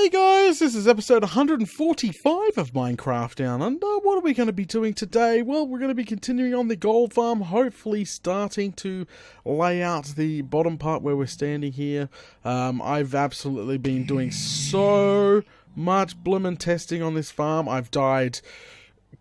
Hey guys, this is episode 145 of Minecraft Down Under. What are we going to be doing today? Well, we're going to be continuing on the gold farm, hopefully starting to lay out the bottom part where we're standing here. I've absolutely been doing so much bloomin' testing on this farm. I've died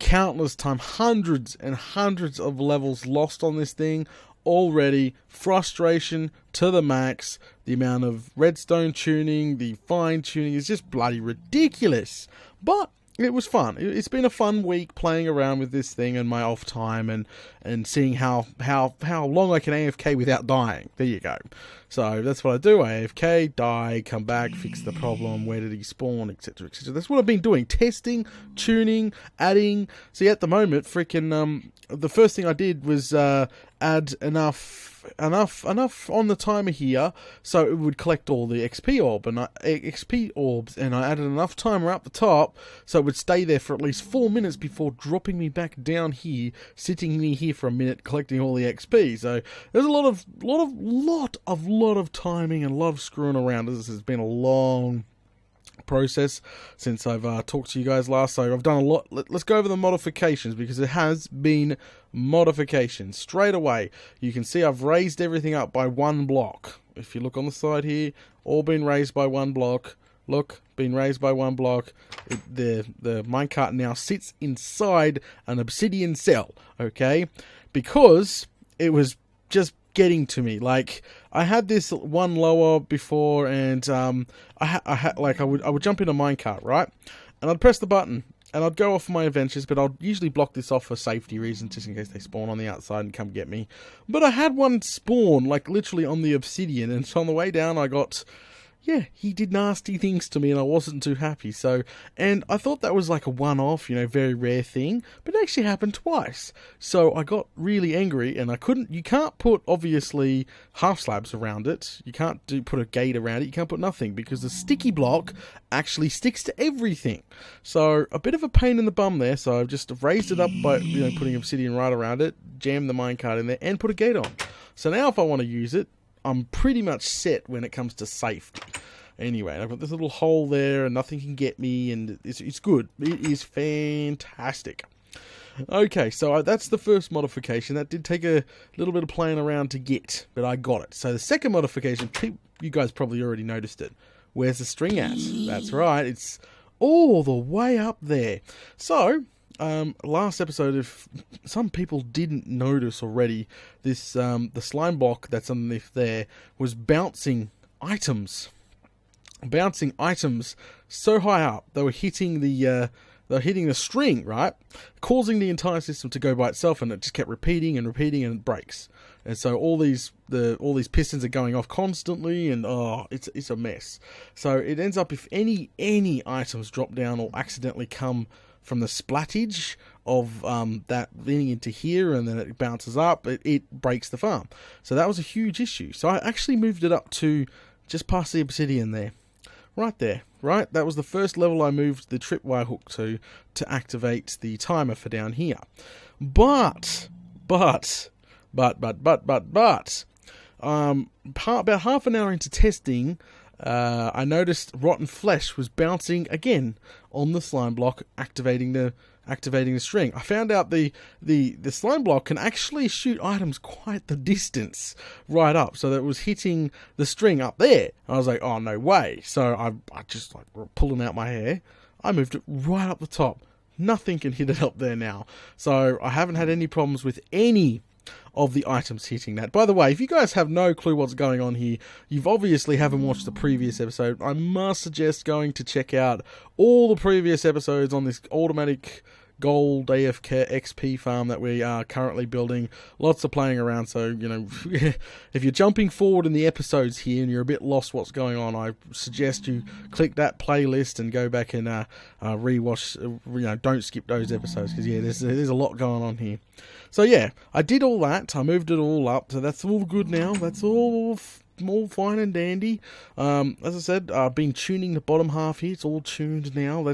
countless times, hundreds and hundreds of levels lost on this thing. Already, frustration to the max. The amount of redstone tuning, the fine tuning is just bloody ridiculous. But it was fun. It's been a fun week playing around with this thing in my off time and seeing how long I can AFK without dying. There you go. So that's what I do. AFK, die, come back, fix the problem. Where did he spawn, etc, etc. That's what I've been doing. Testing, tuning, adding. See, at the moment, freaking the first thing I did was add enough on the timer here so it would collect all the XP orbs, and I added enough timer up the top so it would stay there for at least 4 minutes before dropping me back down here, sitting me here for a minute collecting all the XP. So there's a lot of timing and a lot of screwing around. This has been a long process since I've talked to you guys last, so I've done a lot. Let's go over the modifications, because it has been modifications. Straight away you can see I've raised everything up by 1 block. If you look on the side here, all been raised by 1 block. Look, been raised by 1 block. The minecart now sits inside an obsidian cell, okay, because it was just getting to me. Like, I had this one lower before, and I would jump in a minecart, right, and I'd press the button and I'd go off my adventures, but I'd usually block this off for safety reasons, just in case they spawn on the outside and come get me. But I had one spawn, like, literally on the obsidian, and so on the way down I got, yeah, he did nasty things to me and I wasn't too happy. So, and I thought that was like a one-off, you know, very rare thing, but it actually happened twice. So I got really angry, and you can't put, obviously, half slabs around it. You can't put a gate around it. You can't put nothing, because the sticky block actually sticks to everything. So a bit of a pain in the bum there. So I've just raised it up by, you know, putting obsidian right around it, jammed the minecart in there, and put a gate on. So now if I want to use it, I'm pretty much set when it comes to safety. Anyway, I've got this little hole there and nothing can get me, and it's good. It is fantastic. Okay, so that's the first modification. That did take a little bit of playing around to get, but I got it. So the second modification, you guys probably already noticed it. Where's the string at? That's right, it's all the way up there. So last episode, if some people didn't notice already, this the slime block that's underneath there was bouncing items so high up they were hitting the string, right, causing the entire system to go by itself, and it just kept repeating and repeating, and it breaks. And so all these pistons are going off constantly, and it's a mess. So it ends up, if any items drop down or accidentally come from the splattage of that leading into here, and then it bounces up, it breaks the farm. So that was a huge issue. So I actually moved it up to just past the obsidian there. Right there, right? That was the first level I moved the tripwire hook to activate the timer for down here. But, about half an hour into testing, I noticed rotten flesh was bouncing again on the slime block, activating the string. I found out the slime block can actually shoot items quite the distance right up, so that it was hitting the string up there. I was like, oh, no way. So I just, like, pulling out my hair, I moved it right up the top. Nothing can hit it up there now. So I haven't had any problems with any of the items hitting that. By the way, if you guys have no clue what's going on here, you've obviously haven't watched the previous episode. I must suggest going to check out all the previous episodes on this automatic gold AFK XP farm that we are currently building. Lots of playing around, so, you know, if you're jumping forward in the episodes here and you're a bit lost what's going on, I suggest you click that playlist and go back and rewatch. You know, don't skip those episodes, because, yeah, there's a lot going on here. So yeah, I did all that. I moved it all up, so that's all good now. That's all fine and dandy. As I said, I've been tuning the bottom half here. It's all tuned now.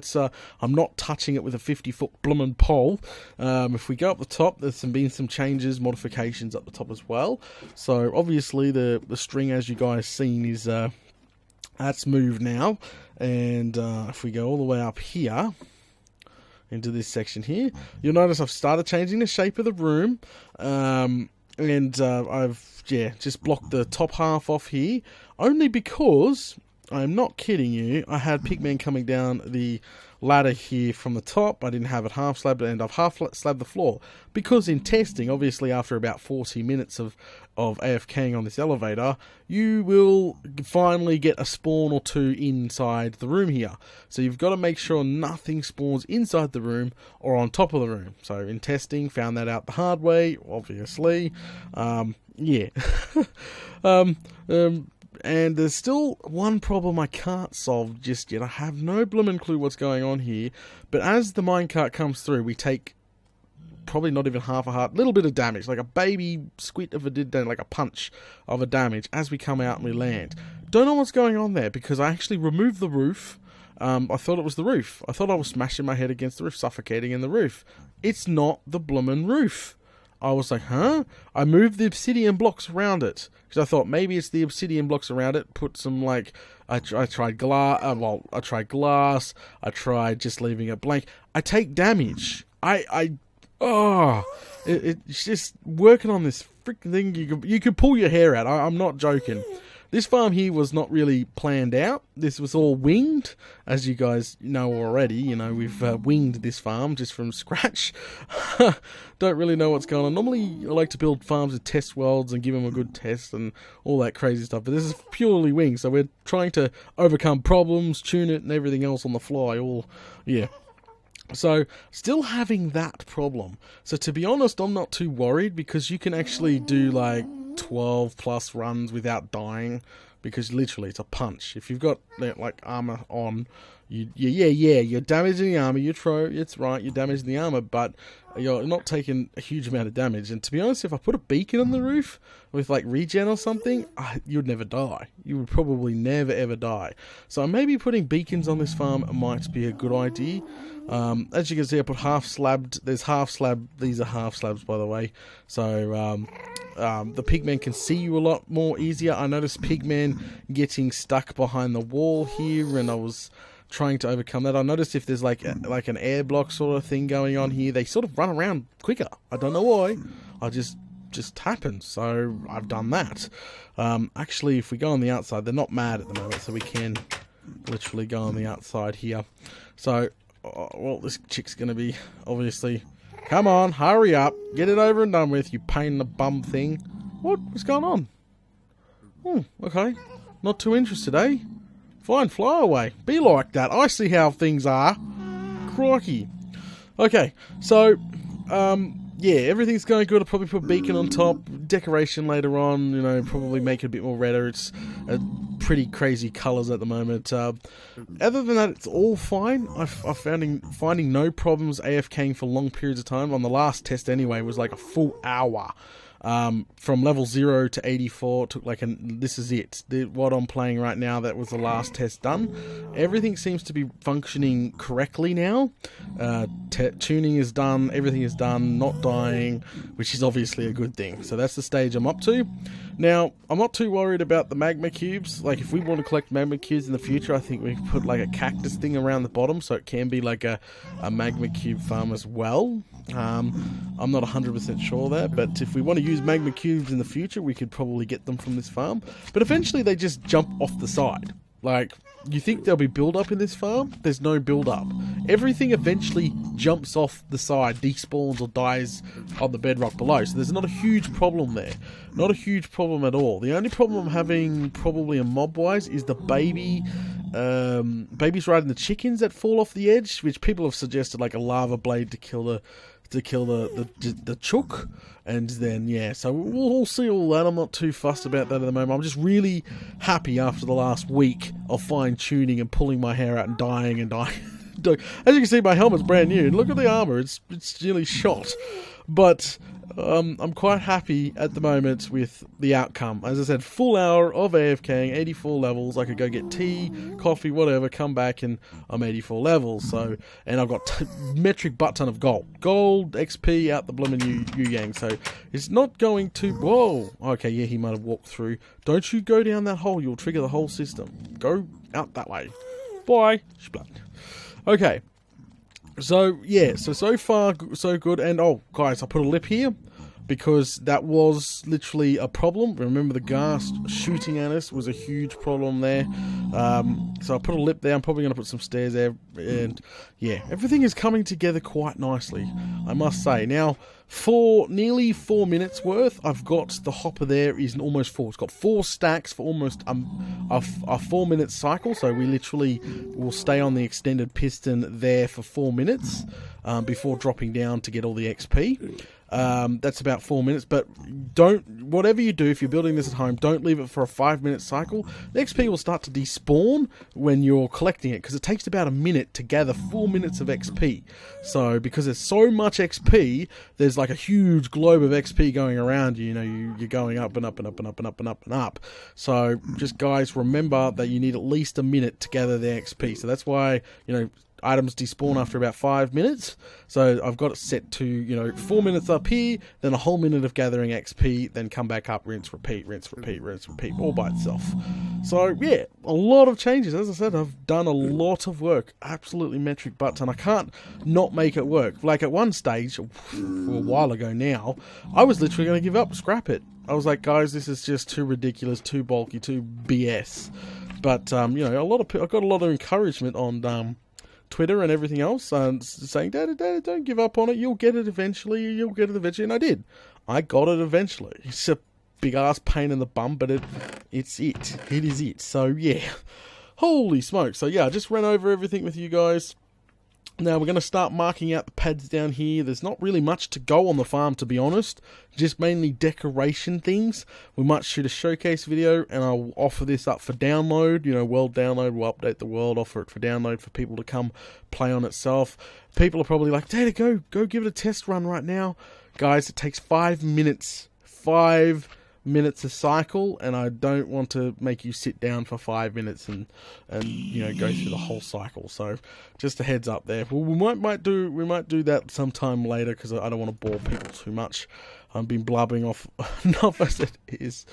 I'm not touching it with a 50-foot bloomin' pole. If we go up the top, there's been some changes, modifications up the top as well. So obviously the string, as you guys seen, is That's moved now. And if we go all the way up here into this section here, you'll notice I've started changing the shape of the room. And I've just blocked the top half off here, only because, I'm not kidding you, I had pigmen coming down the ladder here from the top. I didn't have it half slabbed, and I've half slabbed the floor, because in testing, obviously after about 40 minutes of AFKing on this elevator, you will finally get a spawn or two inside the room here. So you've got to make sure nothing spawns inside the room or on top of the room. So in testing, found that out the hard way, obviously. And there's still one problem I can't solve just yet. I have no bloomin' clue what's going on here. But as the minecart comes through, we take probably not even half a heart, little bit of damage, like a baby squid of like a punch of a damage as we come out and we land. Don't know what's going on there, because I actually removed the roof. I thought it was the roof. I thought I was smashing my head against the roof, suffocating in the roof. It's not the bloomin' roof. I was like, huh? I moved the obsidian blocks around it, because I thought maybe it's the obsidian blocks around it. Put some, like, I tried glass. I tried glass. I tried just leaving it blank. I take damage. It's just working on this freaking thing. You could pull your hair out. I'm not joking. This farm here was not really planned out. This was all winged, as you guys know already. You know, we've winged this farm just from scratch. Don't really know what's going on. Normally, I like to build farms with test worlds and give them a good test and all that crazy stuff. But this is purely winged, so we're trying to overcome problems, tune it, and everything else on the fly. So, still having that problem. So, to be honest, I'm not too worried, because you can actually do, like, 12 plus runs without dying, because literally it's a punch. If you've got, like, armor on, you're damaging the armor, it's right, you're damaging the armor, but you're not taking a huge amount of damage. And to be honest, if I put a beacon on the roof with, like, regen or something, you'd never die. You would probably never ever die. So maybe putting beacons on this farm might be a good idea. As you can see, I put half slabbed. There's half slab. These are half slabs, by the way. So the pigmen can see you a lot more easier. I noticed pigmen getting stuck behind the wall here, and I was trying to overcome that. I noticed if there's like an air block sort of thing going on here, they sort of run around quicker. I don't know why. I just happens. So I've done that. Actually, if we go on the outside, they're not mad at the moment, so we can literally go on the outside here. So, well, this chick's gonna be obviously. Come on, hurry up, get it over and done with, you pain in the bum thing. What's going on? Okay, not too interested, eh? Fine, fly away. Be like that. I see how things are. Crikey. Okay, so, everything's going good. I'll probably put beacon on top, decoration later on, you know, probably make it a bit more redder. It's pretty crazy colours at the moment. Other than that, it's all fine. I'm finding no problems AFKing for long periods of time. On the last test anyway, it was like a full hour. From level 0 to 84, it took like this is it. What I'm playing right now, that was the last test done. Everything seems to be functioning correctly now. Tuning is done, everything is done, not dying, which is obviously a good thing. So that's the stage I'm up to. Now, I'm not too worried about the magma cubes. Like, if we want to collect magma cubes in the future, I think we can put like a cactus thing around the bottom, so it can be like a magma cube farm as well. I'm not 100% sure there, but if we want to use magma cubes in the future, we could probably get them from this farm. But eventually they just jump off the side. Like, you think there'll be build-up in this farm? There's no build-up. Everything eventually jumps off the side, despawns or dies on the bedrock below. So there's not a huge problem there. Not a huge problem at all. The only problem I'm having, probably in mob-wise, is the babies riding the chickens that fall off the edge, which people have suggested like a lava blade to kill the chook. And then, so we'll see all that. I'm not too fussed about that at the moment. I'm just really happy after the last week of fine-tuning and pulling my hair out and dying As you can see, my helmet's brand new. Look at the armor; it's nearly shot. But I'm quite happy at the moment with the outcome. As I said, full hour of AFKing, 84 levels. I could go get tea, coffee, whatever, come back, and I'm 84 levels. So, and I've got metric butt ton of gold XP out the blooming Yu Yang. So it's not going to. Whoa. Okay, yeah, he might have walked through. Don't you go down that hole? You'll trigger the whole system. Go out that way. Bye. Splat. Okay. So, yeah, so far, so good. And, oh, guys, I put a lip here because that was literally a problem. Remember, the gas shooting at us was a huge problem there. So I put a lip there. I'm probably going to put some stairs there. And, yeah, everything is coming together quite nicely, I must say. Now, for nearly 4 minutes worth, I've got the hopper there is almost full. It's got 4 stacks for almost a 4 minute cycle. So we literally will stay on the extended piston there for 4 minutes before dropping down to get all the XP. That's about 4 minutes, but whatever you do, if you're building this at home, don't leave it for a 5 minute cycle. The XP will start to despawn when you're collecting it, because it takes about a minute to gather 4 minutes of XP. So, because there's so much XP, there's like a huge globe of XP going around you, you're going up and up and up and up and up and up and up. So, just guys, remember that you need at least a minute to gather the XP. So that's why, items despawn after about 5 minutes. So I've got it set to, 4 minutes up here, then a whole minute of gathering XP, then come back up, rinse, repeat, all by itself. So yeah, a lot of changes. As I said, I've done a lot of work. Absolutely metric butt ton. I can't not make it work. Like at one stage, a while ago now, I was literally going to give up, scrap it. I was like, guys, this is just too ridiculous, too bulky, too BS. But, I got a lot of encouragement on, Twitter and everything else, saying, Dad, don't give up on it. You'll get it eventually. And I did. I got it eventually. It's a big ass pain in the bum, but it's it. It is it. So yeah, holy smoke. So yeah, I just ran over everything with you guys. Now we're going to start marking out the pads down here. There's not really much to go on the farm, to be honest. Just mainly decoration things. We might shoot a showcase video, and I'll offer this up for download. World download. We'll update the world, offer it for download for people to come play on itself. People are probably like, Data, go give it a test run right now. Guys, it takes 5 minutes. 5 minutes a cycle, and I don't want to make you sit down for 5 minutes and go through the whole cycle. So just a heads up there. Well, we might do that sometime later, because I don't want to bore people too much. I've been blubbering off enough as it is.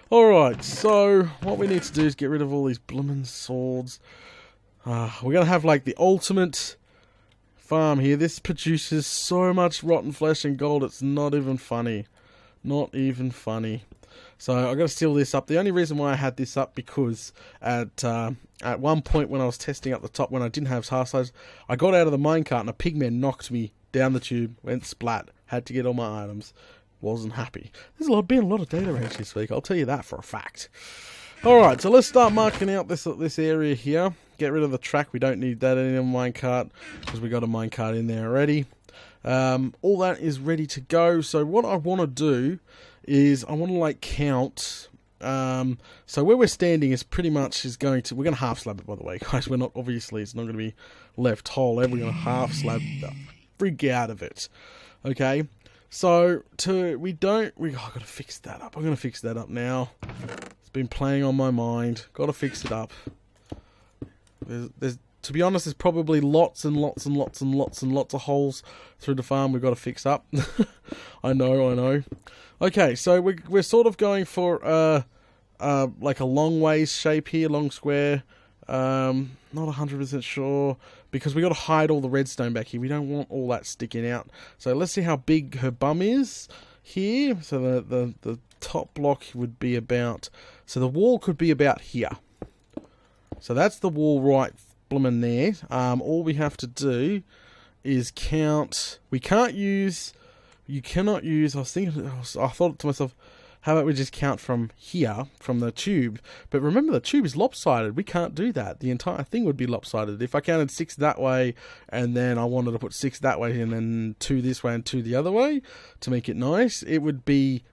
Alright, so what we need to do is get rid of all these bloomin' swords. We're gonna have like the ultimate farm here. This produces so much rotten flesh and gold, it's not even funny. Not even funny. So I've got to steal this up. The only reason why I had this up, because at one point when I was testing up the top, when I didn't have half size, I got out of the minecart and a pigman knocked me down the tube, went splat, had to get all my items. Wasn't happy. There's been a lot of data rage this week, I'll tell you that for a fact. Alright, so let's start marking out this area here. Get rid of the track, we don't need that in a minecart, because we got a minecart in there already. All that is ready to go. So what I want to do is I want to count. So where we're standing is pretty much we're going to half slab it, by the way, guys. We're not, obviously it's not going to be left whole. We're going to half slab the frig out of it. Okay. So I've got to fix that up. I'm going to fix that up now. It's been playing on my mind. Got to fix it up. To be honest, there's probably lots and lots and lots and lots and lots of holes through the farm we've got to fix up. I know. Okay, so we're sort of going for like a long ways shape here, long square. Not 100% sure, because we got to hide all the redstone back here. We don't want all that sticking out. So let's see how big her bum is here. So the top block would be about. So the wall could be about here. So that's the wall right bloomin' there. All we have to do is count. You cannot use. I thought to myself, how about we just count from here, from the tube? But remember, the tube is lopsided. We can't do that. The entire thing would be lopsided. If I counted 6 that way, and then I wanted to put 6 that way, and then 2 this way and 2 the other way to make it nice, it would be,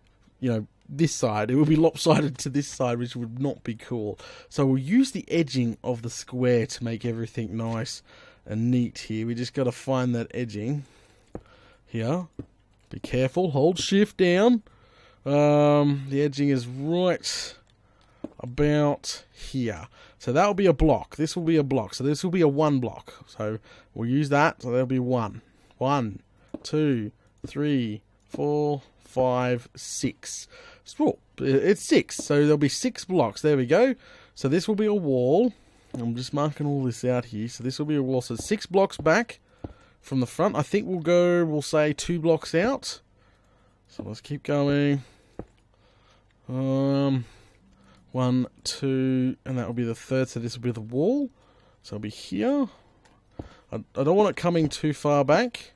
this side. It would be lopsided to this side, which would not be cool. So we'll use the edging of the square to make everything nice. and neat here. We just got to find that edging here. Be careful. Hold shift down. The edging is right about here. So that will be a block. This will be a block. So this will be a 1 block. So we'll use that. So there'll be 1. 1, 2, 3, 4, 5, 6. Oh, it's 6. So there'll be 6 blocks. There we go. So this will be a wall. I'm just marking all this out here. So this will be a wall. So 6 blocks back from the front. I think we'll say 2 blocks out. So let's keep going. 1, 2, and that will be the third. So this will be the wall. So it'll be here. I don't want it coming too far back.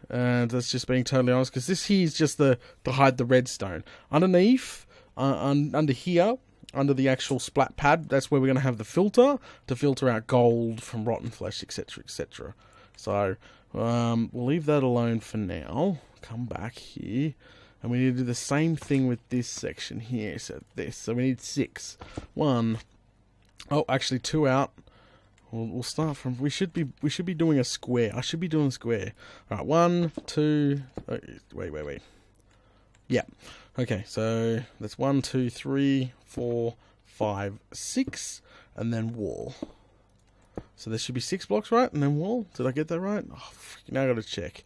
And that's just being totally honest, because this here is just to hide the redstone. Underneath, under here, under the actual splat pad, that's where we're going to have the filter to filter out gold from rotten flesh, etc., etc. So we'll leave that alone for now. Come back here, and we need to do the same thing with this section here. So this, so we need 6. 1. Oh, actually 2 out. We'll start from. We should be doing a square. I should be doing a square. All right, 1, 2. Wait. Yeah. Okay, so that's 1, 2, 3, 4, 5, 6, and then wall. So there should be 6 blocks, right? And then wall. Did I get that right? Oh, now I got to check.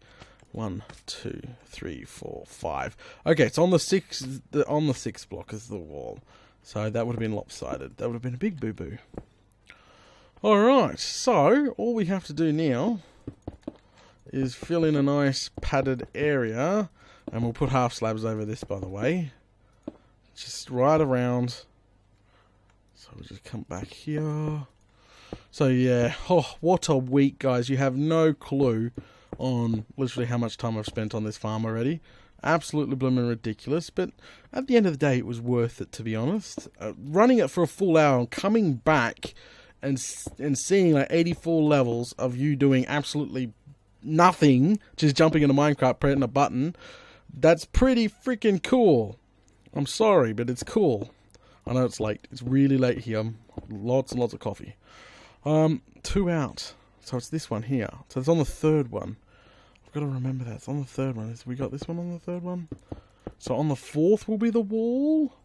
1, 2, 3, 4, 5. Okay, it's on the 6th block is the wall. So that would have been lopsided. That would have been a big boo-boo. Alright, so all we have to do now is fill in a nice padded area, and we'll put half slabs over this, by the way. Just right around. So we'll just come back here. So yeah, oh, what a week, guys. You have no clue on literally how much time I've spent on this farm already. Absolutely blooming ridiculous, but at the end of the day, it was worth it, to be honest. Running it for a full hour and coming back and seeing like 84 levels of you doing absolutely nothing, just jumping into Minecraft, pressing a button, that's pretty freaking cool. I'm sorry, but it's cool. I know it's late. It's really late here. Lots and lots of coffee. 2 out. So it's this one here. So it's on the 3rd one. I've got to remember that. It's on the 3rd one. We got this one on the 3rd one. So on the 4th will be the wall.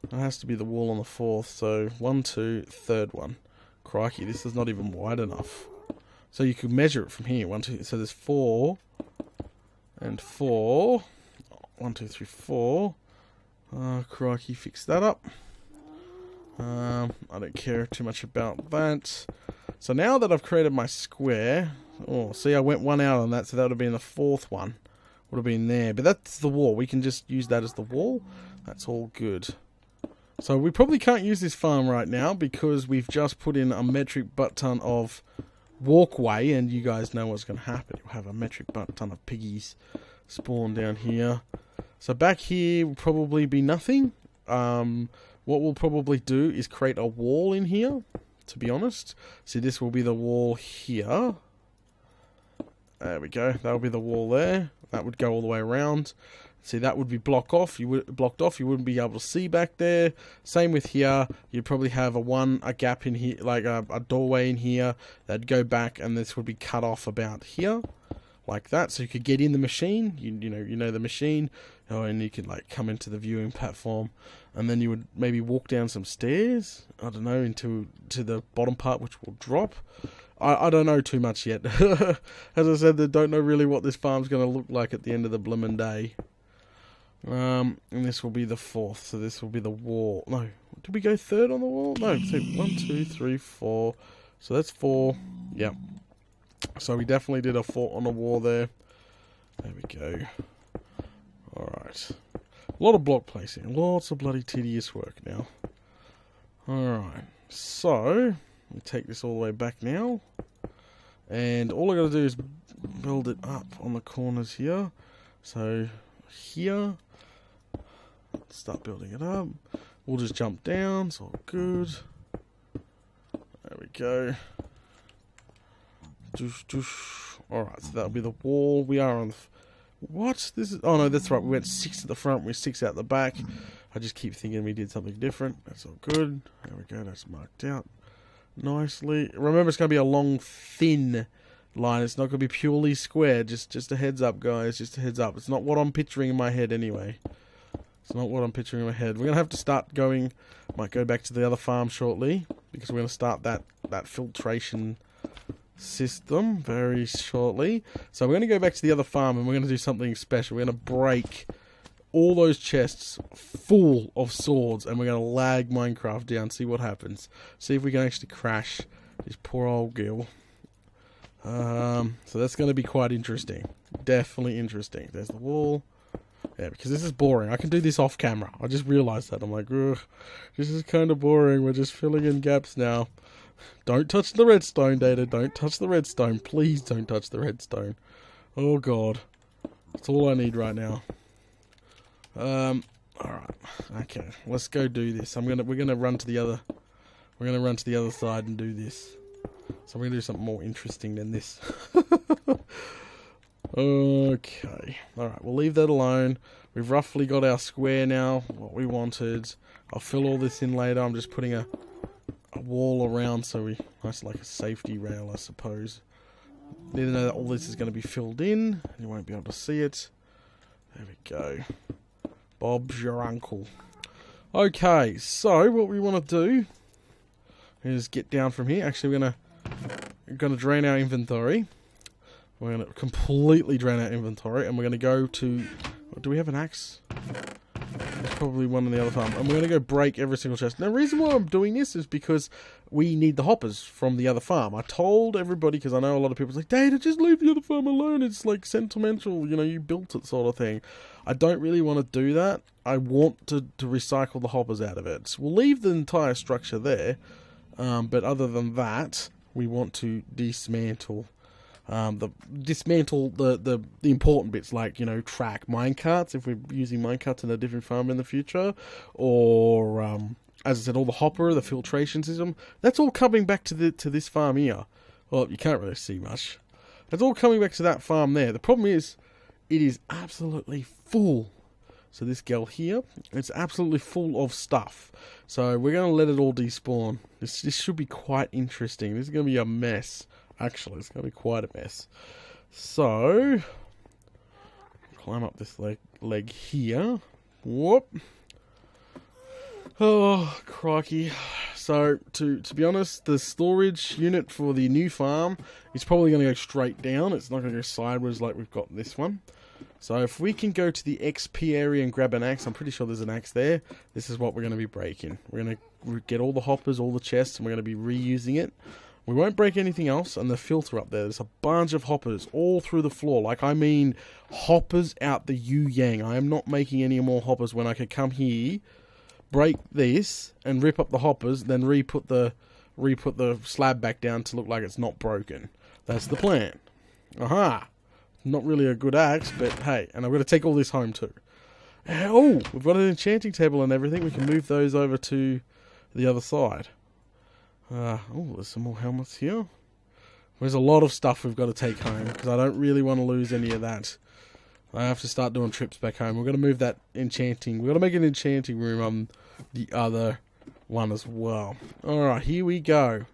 It has to be the wall on the 4th. So 1, 2, 3rd one. Crikey, this is not even wide enough. So you could measure it from here. 1, 2. So there's 4 and 4. 1, 2, 3, 4. Crikey, fix that up. I don't care too much about that. So now that I've created my square, oh, see, I went 1 out on that, so that would have been the 4th one. Would have been there, but that's the wall. We can just use that as the wall. That's all good. So we probably can't use this farm right now because we've just put in a metric butt ton of walkway, and you guys know what's going to happen. You'll have a metric butt ton of piggies spawn down here. So back here will probably be nothing. What we'll probably do is create a wall in here, to be honest. See, this will be the wall here. There we go. That'll be the wall there. That would go all the way around. See, that would be blocked off. You wouldn't be able to see back there. Same with here. You'd probably have a gap in here, like a doorway in here. That'd go back, and this would be cut off about here, like that. So you could get in the machine. You know the machine. Oh, and you could like come into the viewing platform, and then you would maybe walk down some stairs. I don't know, into the bottom part, which will drop. I don't know too much yet. As I said, I don't know really what this farm's going to look like at the end of the bloomin' day. And this will be the 4th, so this will be the wall. No, did we go 3rd on the wall? No, so 1, 2, 3, 4. So that's 4. Yeah. So we definitely did a 4 on the wall there. There we go. Alright. A lot of block placing. Lots of bloody tedious work now. Alright. So, we take this all the way back now. And all I gotta do is build it up on the corners here. So, here. Start building it up. We'll just jump down. It's all good. There we go. Alright, so that'll be the wall. We are on the... What? This is... Oh, no, that's right. We went 6 at the front. We're 6 out the back. I just keep thinking we did something different. That's all good. There we go. That's marked out. nicely. Remember, it's going to be a long, thin line. It's not going to be purely square. Just a heads up, guys. Just a heads up. It's not what I'm picturing in my head anyway. It's not what I'm picturing in my head. We're going to have to start going... Might go back to the other farm shortly, because we're going to start that filtration system very shortly. So we're going to go back to the other farm, and we're going to do something special. We're going to break all those chests full of swords, and we're going to lag Minecraft down, see what happens. See if we can actually crash this poor old Gil. So that's going to be quite interesting. Definitely interesting. There's the wall. Yeah, because this is boring. I can do this off camera. I just realized that. I'm like, ugh, this is kind of boring. We're just filling in gaps now. Don't touch the redstone, Data. Don't touch the redstone. Please don't touch the redstone. Oh, God. That's all I need right now. Alright. Okay. Let's go do this. We're gonna run to the other side and do this. So we're gonna do something more interesting than this. Okay. Alright, we'll leave that alone. We've roughly got our square now, what we wanted. I'll fill all this in later. I'm just putting a wall around so that's like a safety rail, I suppose. Need to know that all this is going to be filled in. You won't be able to see it. There we go. Bob's your uncle. Okay, so what we want to do is get down from here. Actually, we're gonna drain our inventory. We're going to completely drain our inventory, and we're going to go to... Do we have an axe? There's probably one in the other farm. And we're going to go break every single chest. Now, the reason why I'm doing this is because we need the hoppers from the other farm. I told everybody, because I know a lot of people like, Data, just leave the other farm alone. It's like sentimental, you know, you built it sort of thing. I don't really want to do that. I want to recycle the hoppers out of it. So we'll leave the entire structure there. But other than that, we want to dismantle... the important bits, like, you know, track minecarts if we're using minecarts in a different farm in the future, or as I said, all the hopper, the filtration system. That's all coming back to this farm here. Well, you can't really see much. It's all coming back to that farm there. The problem is, it is absolutely full. So this girl here, it's absolutely full of stuff. So we're going to let it all despawn. This should be quite interesting. This is going to be a mess. Actually, it's going to be quite a mess. So, climb up this leg here. Whoop. Oh, crikey. So, to be honest, the storage unit for the new farm is probably going to go straight down. It's not going to go sideways like we've got this one. So, if we can go to the XP area and grab an axe, I'm pretty sure there's an axe there. This is what we're going to be breaking. We're going to get all the hoppers, all the chests, and we're going to be reusing it. We won't break anything else, and the filter up there, there's a bunch of hoppers all through the floor. Like, I mean, hoppers out the yu-yang. I am not making any more hoppers when I could come here, break this, and rip up the hoppers, then re-put the slab back down to look like it's not broken. That's the plan. Aha! Not really a good axe, but hey, and I'm going to take all this home too. Oh, we've got an enchanting table and everything. We can move those over to the other side. Oh, there's some more helmets here. There's a lot of stuff we've got to take home, because I don't really want to lose any of that. I have to start doing trips back home. We're going to move that enchanting... We've got to make an enchanting room on the other one as well. Alright, here we go.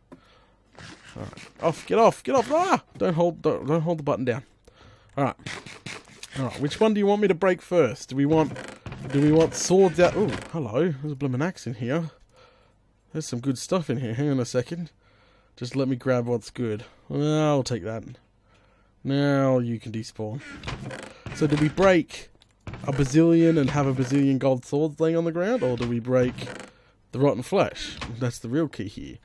Alright, get off! Ah! Don't hold the button down. Alright, which one do you want me to break first? Do we want swords out? Oh, hello. There's a blooming axe in here. There's some good stuff in here. Hang on a second. Just let me grab what's good. I'll take that. Now you can despawn. So do we break a bazillion and have a bazillion gold swords laying on the ground? Or do we break the rotten flesh? That's the real key here.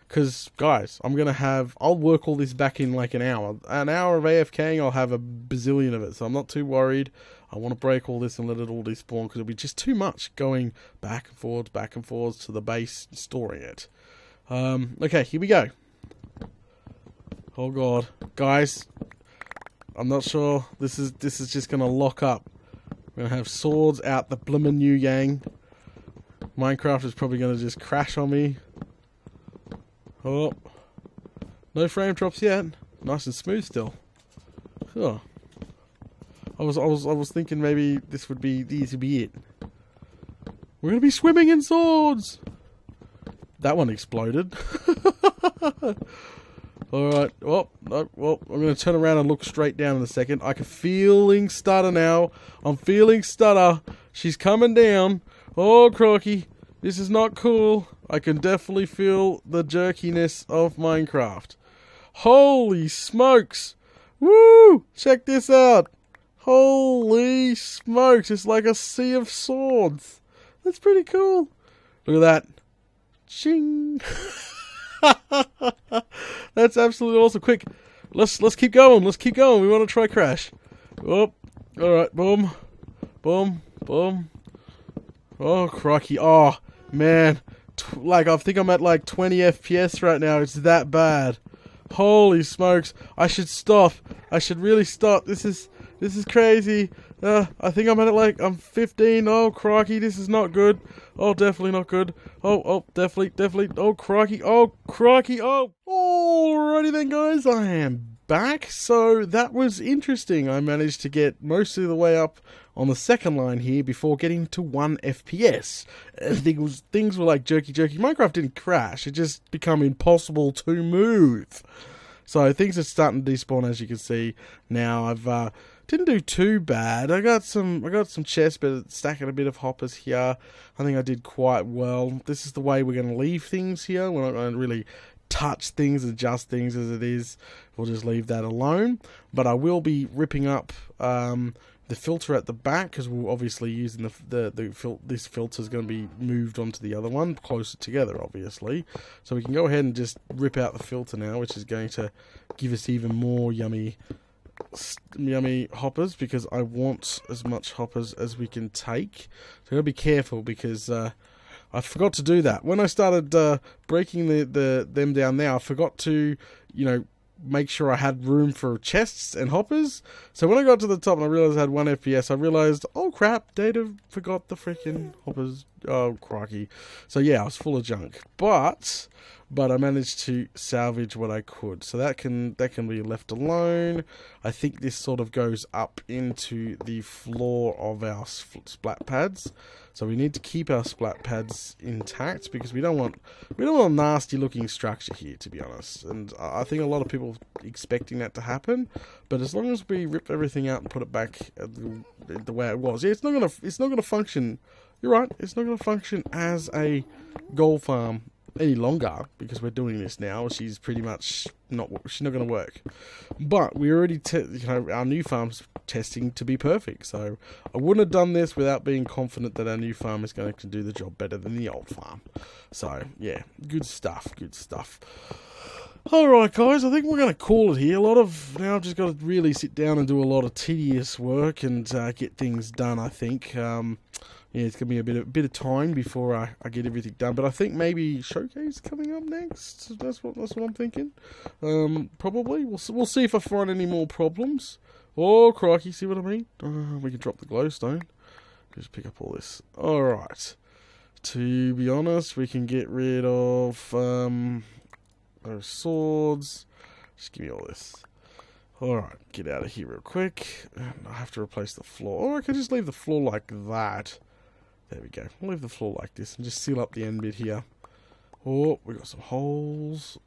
Because, guys, I'll work all this back in like an hour. An hour of AFKing, I'll have a bazillion of it. So I'm not too worried. I want to break all this and let it all despawn, because it'll be just too much going back and forwards to the base, storing it. Okay, here we go. Oh god, guys, I'm not sure. This is just gonna lock up. We're gonna have swords out the bloomin' yu-yang. Minecraft is probably gonna just crash on me. Oh, no frame drops yet. Nice and smooth still. Oh. I was thinking maybe these would be it. We're gonna be swimming in swords. That one exploded. Alright, well, no, well, I'm going to turn around and look straight down in a second. I can feeling stutter now. I'm feeling stutter. She's coming down. Oh, crikey. This is not cool. I can definitely feel the jerkiness of Minecraft. Holy smokes. Woo! Check this out. Holy smokes. It's like a sea of swords. That's pretty cool. Look at that. Ching. That's absolutely awesome. Quick, let's keep going. Let's keep going. We want to try crash. Oh, all right. Boom, boom, boom. Oh, crikey. Oh, man. Like, I think I'm at like 20 FPS right now. It's that bad. Holy smokes. I should stop. I should really stop. This is crazy. I think I'm at like, I'm 15. Oh, crikey. This is not good. Oh, definitely not good. Oh, definitely. Oh, crikey. Oh. Alrighty then, guys. I am back. So, that was interesting. I managed to get most of the way up on the second line here before getting to 1 FPS. Things were like jerky. Minecraft didn't crash. It just become impossible to move. So, things are starting to despawn, as you can see. Now, I've didn't do too bad. I got some chests, but stacking a bit of hoppers here. I think I did quite well. This is the way we're going to leave things here. We're not going to really touch things, adjust things as it is. We'll just leave that alone. But I will be ripping up the filter at the back, because we're obviously using this filter is going to be moved onto the other one, closer together, obviously. So we can go ahead and just rip out the filter now, which is going to give us even more yummy hoppers, because I want as much hoppers as we can take. So gotta be careful, because I forgot to do that when I started breaking them down there. I forgot to make sure I had room for chests and hoppers. So when I got to the top and I realized I had 1 FPS, I realized, oh crap, Data forgot the freaking hoppers. Oh crikey. So yeah, I was full of junk, but I managed to salvage what I could. So that can be left alone. I think this sort of goes up into the floor of our splat pads. So we need to keep our splat pads intact, because we don't want a nasty looking structure here, to be honest. And I think a lot of people are expecting that to happen. But as long as we rip everything out and put it back the way it was, yeah, it's not gonna function. You're right. It's not gonna function as a gold farm any longer, because we're doing this now. She's pretty much she's not going to work. But we already our new farm's testing to be perfect, so I wouldn't have done this without being confident that our new farm is going to do the job better than the old farm. So yeah, good stuff. Alright guys, I think we're going to call it here. Now I've just got to really sit down and do a lot of tedious work and get things done, I think. Yeah, it's going to be a bit of time before I get everything done. But I think maybe Showcase coming up next. That's what I'm thinking. Probably. We'll see if I find any more problems. Oh, crikey, see what I mean? We can drop the glowstone. Just pick up all this. Alright. To be honest, we can get rid of those swords. Just give me all this. Alright, get out of here real quick. I have to replace the floor. Or I can just leave the floor like that. There we go. We'll leave the floor like this and just seal up the end bit here. Oh, we got some holes.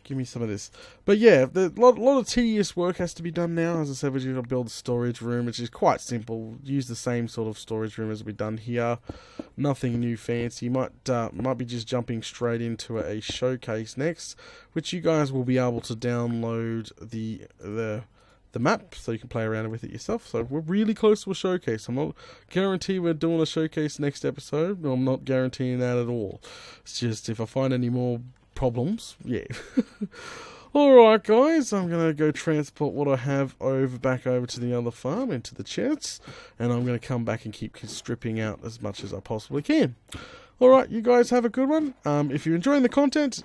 Give me some of this. But yeah, a lot of tedious work has to be done now. As I said, we're going to build a storage room, which is quite simple. Use the same sort of storage room as we've done here. Nothing new fancy. Might be just jumping straight into a showcase next, which you guys will be able to download the map, so you can play around with it yourself. So we're really close to a showcase. I'm not guaranteeing we're doing a showcase next episode. No, I'm not guaranteeing that at all. It's just if I find any more problems, yeah. Alright guys, I'm going to go transport what I have back over to the other farm, into the chests, and I'm going to come back and keep stripping out as much as I possibly can. Alright, you guys have a good one. If you're enjoying the content,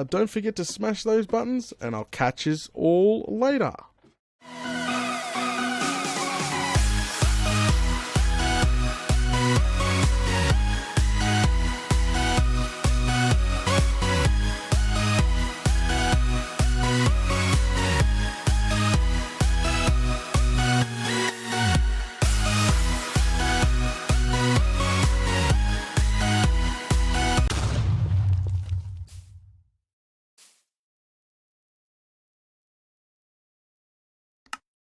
don't forget to smash those buttons, and I'll catch yous all later.